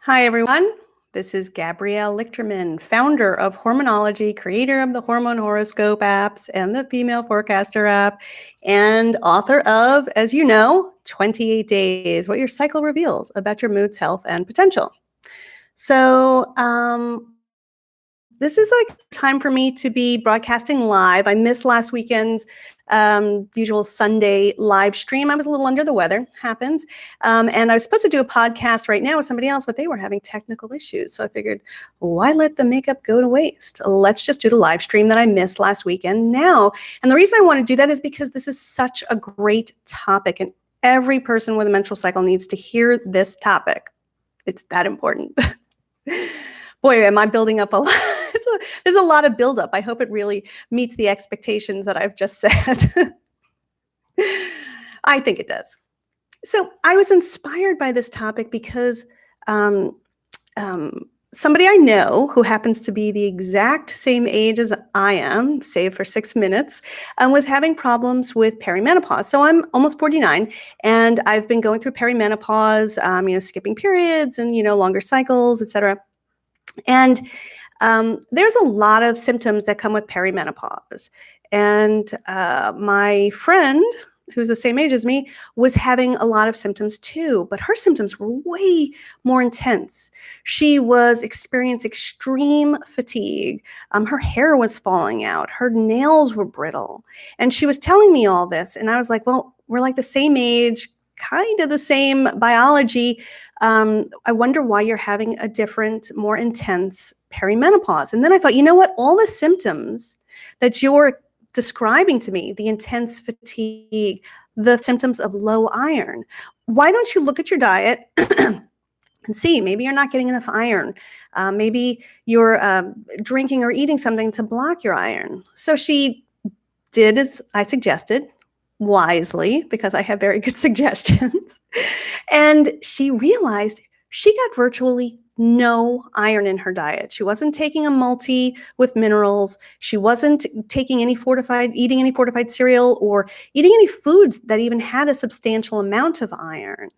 Hi, everyone. This is Gabrielle Lichterman, founder of Hormonology, creator of the Hormone Horoscope apps and the Female Forecaster app, and author of, as you know, 28 Days, What Your Cycle Reveals About Your Moods, Health, and Potential. So, this is like time for me to be broadcasting live. I missed last weekend's usual Sunday live stream. I was a little under the weather, happens. And I was supposed to do a podcast right now with somebody else, but they were having technical issues. So I figured, why let the makeup go to waste? Let's just do the live stream that I missed last weekend now. And the reason I want to do that is because this is such a great topic, and every person with a menstrual cycle needs to hear this topic. It's that important. Boy, am I building up a lot. There's a lot of buildup. I hope it really meets the expectations that I've just said. I think it does. So I was inspired by this topic because um, somebody I know who happens to be the exact same age as I am, save for 6 minutes, was having problems with perimenopause. So I'm almost 49, and I've been going through perimenopause, skipping periods and, longer cycles, etc. And there's a lot of symptoms that come with perimenopause. And my friend, who's the same age as me, was having a lot of symptoms too, but her symptoms were way more intense. She was experiencing extreme fatigue. Her hair was falling out. Her nails were brittle. And she was telling me all this. And I was like, well, we're like the same age, kind of the same biology. I wonder why you're having a different, more intense perimenopause. And then I thought, you know what? All the symptoms that you're describing to me, the intense fatigue, the symptoms of low iron, why don't you look at your diet and see, maybe you're not getting enough iron. Maybe you're drinking or eating something to block your iron. So she did as I suggested, wisely, because I have very good suggestions. And she realized she got virtually no iron in her diet. She wasn't taking a multi with minerals. She wasn't eating any fortified cereal or eating any foods that even had a substantial amount of iron.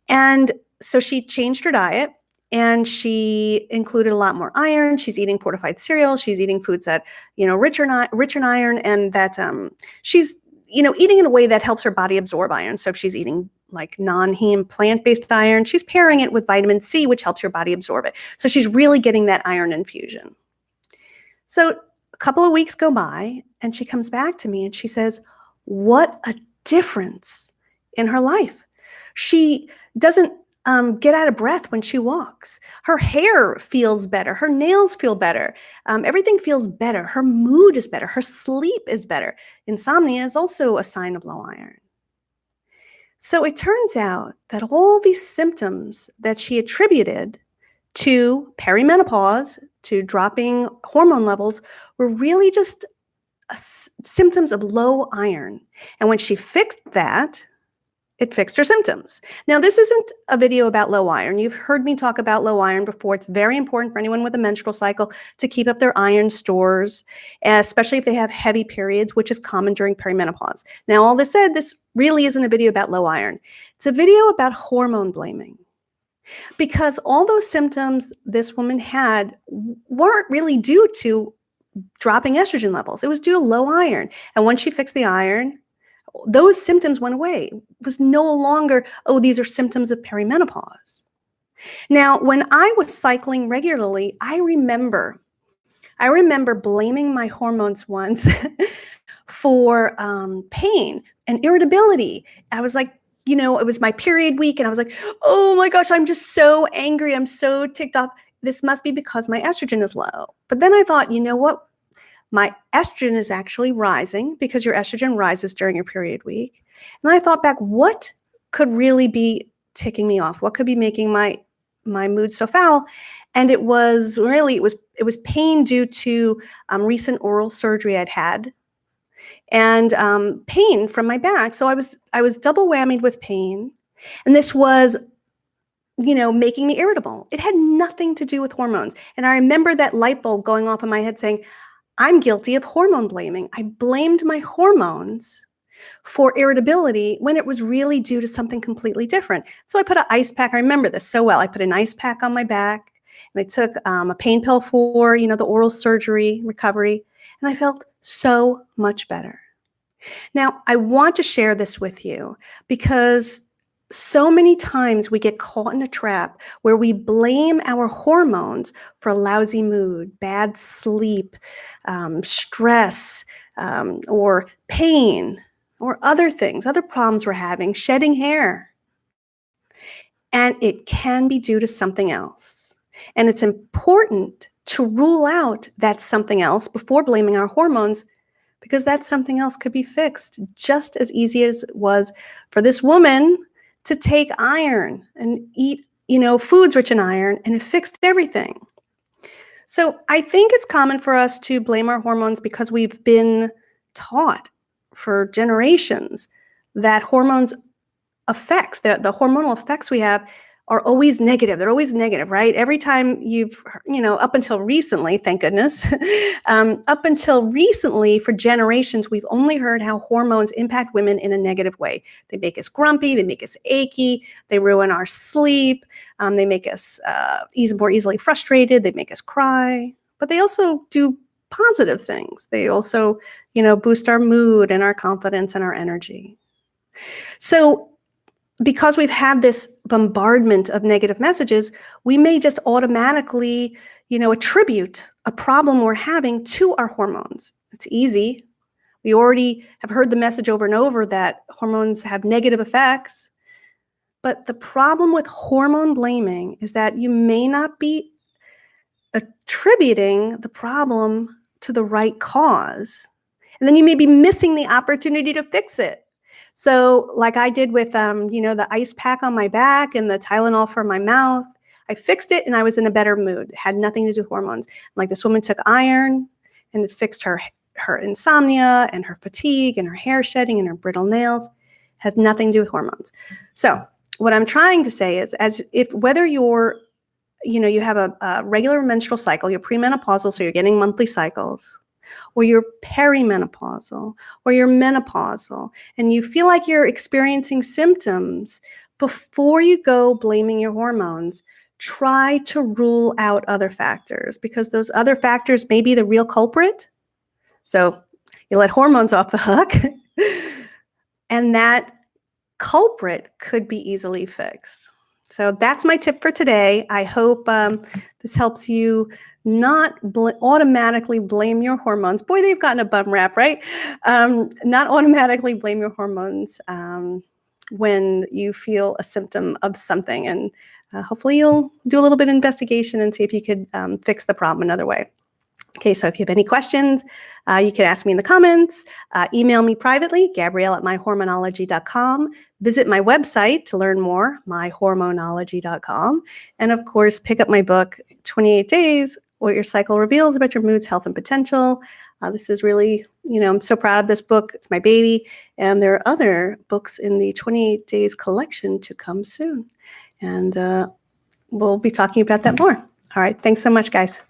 And so she changed her diet and she included a lot more iron. She's eating fortified cereal. She's eating foods that, rich in iron, and that she's eating in a way that helps her body absorb iron. So if she's eating like non-heme plant-based iron, she's pairing it with vitamin C, which helps your body absorb it. So she's really getting that iron infusion. So a couple of weeks go by and she comes back to me and she says, what a difference in her life. She doesn't get out of breath when she walks. Her hair feels better. Her nails feel better. Everything feels better. Her mood is better. Her sleep is better. Insomnia is also a sign of low iron. So it turns out that all these symptoms that she attributed to perimenopause, to dropping hormone levels, were really just symptoms of low iron. And when she fixed that, it fixed her symptoms. Now, this isn't a video about low iron. You've heard me talk about low iron before. It's very important for anyone with a menstrual cycle to keep up their iron stores, especially if they have heavy periods, which is common during perimenopause. Now, all this said, this really isn't a video about low iron. It's a video about hormone blaming. Because all those symptoms this woman had weren't really due to dropping estrogen levels. It was due to low iron. And once she fixed the iron, those symptoms went away. It was no longer, oh, these are symptoms of perimenopause. Now, when I was cycling regularly, I remember blaming my hormones once for pain and irritability. I was like, it was my period week, and I was like, oh my gosh, I'm just so angry. I'm so ticked off. This must be because my estrogen is low. But then I thought, you know what? My estrogen is actually rising because your estrogen rises during your period week. And I thought back, what could really be ticking me off? What could be making my mood so foul? And it was pain due to recent oral surgery I'd had, and pain from my back. So I was double whammied with pain, and this was making me irritable. It had nothing to do with hormones. And I remember that light bulb going off in my head saying, I'm guilty of hormone blaming. I blamed my hormones for irritability when it was really due to something completely different. So I put an ice pack. I remember this so well. I put an ice pack on my back, and I took a pain pill for, the oral surgery recovery, and I felt so much better. Now, I want to share this with you because so many times we get caught in a trap where we blame our hormones for lousy mood, bad sleep, stress, or pain, or other things, other problems we're having, shedding hair. And it can be due to something else. And it's important to rule out that something else before blaming our hormones, because that something else could be fixed just as easy as it was for this woman to take iron and eat, foods rich in iron, and it fixed everything. So I think it's common for us to blame our hormones because we've been taught for generations that hormones effects, the hormonal effects we have are always negative. They're always negative, right? Every time up until recently, thank goodness, up until recently, for generations, we've only heard how hormones impact women in a negative way. They make us grumpy, they make us achy, they ruin our sleep, they make us more easily frustrated, they make us cry, but they also do positive things. They also, boost our mood and our confidence and our energy. So because we've had this bombardment of negative messages, we may just automatically, attribute a problem we're having to our hormones. It's easy. We already have heard the message over and over that hormones have negative effects. But the problem with hormone blaming is that you may not be attributing the problem to the right cause. And then you may be missing the opportunity to fix it. So like I did with, the ice pack on my back and the Tylenol for my mouth, I fixed it and I was in a better mood. It had nothing to do with hormones. Like this woman took iron and it fixed her insomnia and her fatigue and her hair shedding and her brittle nails. It had nothing to do with hormones. So what I'm trying to say is, whether you're, you have a regular menstrual cycle, you're premenopausal, so you're getting monthly cycles, or you're perimenopausal, or you're menopausal, and you feel like you're experiencing symptoms, before you go blaming your hormones, try to rule out other factors, because those other factors may be the real culprit. So you let hormones off the hook, and that culprit could be easily fixed. So that's my tip for today. I hope this helps you not automatically blame your hormones. Boy, they've gotten a bum rap, right? Not automatically blame your hormones when you feel a symptom of something. And hopefully you'll do a little bit of investigation and see if you could fix the problem another way. Okay, so if you have any questions, you can ask me in the comments, email me privately, Gabrielle@myhormonology.com, visit my website to learn more, myhormonology.com, and of course, pick up my book, 28 Days, What Your Cycle Reveals About Your Moods, Health, and Potential. This is really, I'm so proud of this book. It's my baby, and there are other books in the 28 Days collection to come soon, and we'll be talking about that more. All right, thanks so much, guys.